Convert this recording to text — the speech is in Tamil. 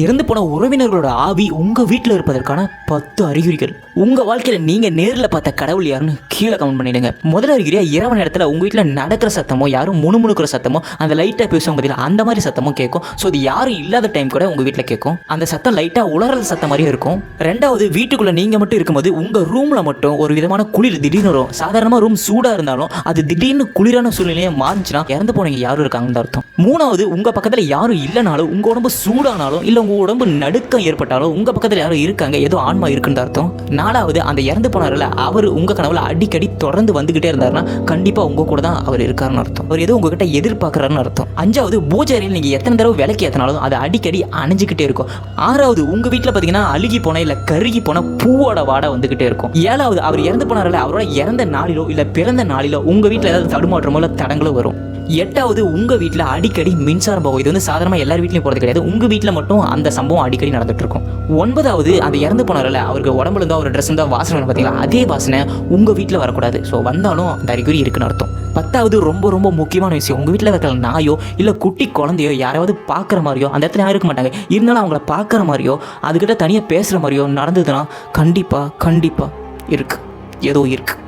இறந்து போன உறவினர்களோட ஆவி உங்க வீட்டில் இருப்பதற்கான 10 அறிகுறிகள். உங்க வாழ்க்கையில நீங்க நேரில் பார்த்த கடவுள் யாருன்னு கீழே கமெண்ட் பண்ணிடுங்க. முதல் அறிகுறியா இரவு நேரத்தில் உங்க வீட்டில் நடக்கிற சத்தமோ, யாரும் முணுமுணுக்கிற சத்தமோ, அந்த லைட்டாக பேசுவாங்க பதில் அந்த மாதிரி சத்தமும் கேட்கும். ஸோ இது யாரும் இல்லாத டைம் கூட உங்க வீட்டில் கேட்கும். அந்த சத்தம் லைட்டாக உலர்ற சத்தம் மாதிரியும் இருக்கும். ரெண்டாவது, வீட்டுக்குள்ள நீங்க மட்டும் இருக்கும்போது உங்க ரூம்ல மட்டும் ஒரு விதமான குளிர் திடீர்னு வரும். சாதாரணமாக ரூம் சூடா இருந்தாலும் அது திடீர்னு குளிரான சூழ்நிலையை மாறிச்சுன்னா இறந்து போனவங்க யாரும் இருக்காங்கன்னு அர்த்தம். மூணாவது, உங்க பக்கத்தில் யாரும் இல்லைனாலும், உங்க உடம்பு சூடானாலும் இல்லை உங்க உடம்பு நடுக்கம் ஏற்பட்டாலும் உங்க பக்கத்தில் யாரும் இருக்காங்க, ஏதோ ஆன்மா இருக்குன்னு அர்த்தம். நாலாவது, அந்த இறந்து போனார்ல அவர் உங்க கனவுல அடிக்கடி தொடர்ந்து வந்துகிட்டே இருந்தாருன்னா கண்டிப்பா உங்க கூட தான் அவர் இருக்காருன்னு அர்த்தம். அவர் ஏதோ உங்ககிட்ட எதிர்பார்க்கறாருன்னு அர்த்தம். அஞ்சாவது, பூஜை அறையில் நீங்க எத்தனை தடவை விளக்கு ஏற்றினாலும் அது அடிக்கடி அணைஞ்சிக்கிட்டே இருக்கும். ஆறாவது, உங்க வீட்டில் பார்த்தீங்கன்னா அழுகி போன இல்லை கருகி போன பூவோட வாடை வந்துகிட்டே இருக்கும். ஏழாவது, அவர் இறந்து போனார்ல அவரோட இறந்த நாளிலோ இல்லை பிறந்த நாளிலோ உங்க வீட்டில் ஏதாவது தடுமாற்றமோ இல்லை தடங்களோ வரும். எட்டாவது, உங்க வீட்டில் அடிக்கடி மின்சாரம் போகும். இது சாதாரணமாக எல்லார் வீட்லையும் போகிறது கிடையாது. உங்க வீட்டில் மட்டும் அந்த சம்பவம் அடிக்கடி நடந்துட்டு இருக்கும். ஒன்பதாவது, அந்த இறந்து போனார்ல அவருக்கு உடம்புல இருந்தால் ஒரு ட்ரெஸ் இருந்தால் வாசனை பார்த்தீங்களா, அதே வாசனை உங்க வீட்டில் வரக்கூடாது. ஸோ வந்தாலும் அந்த அறிகுறி இருக்குன்னு அர்த்தம். பத்தாவது, ரொம்ப ரொம்ப முக்கியமான விஷயம், உங்கள் வீட்டில் இருக்கிற நாயோ இல்லை குட்டி குழந்தையோ யாராவது பார்க்குற மாதிரியோ, அந்த இடத்துல யாரும் இருக்க மாட்டாங்க, இருந்தாலும் அவங்கள பார்க்குற மாதிரியோ அதுக்கிட்ட தனியாக பேசுகிற மாதிரியோ நடந்ததுன்னா கண்டிப்பாக இருக்குது, ஏதோ இருக்குது.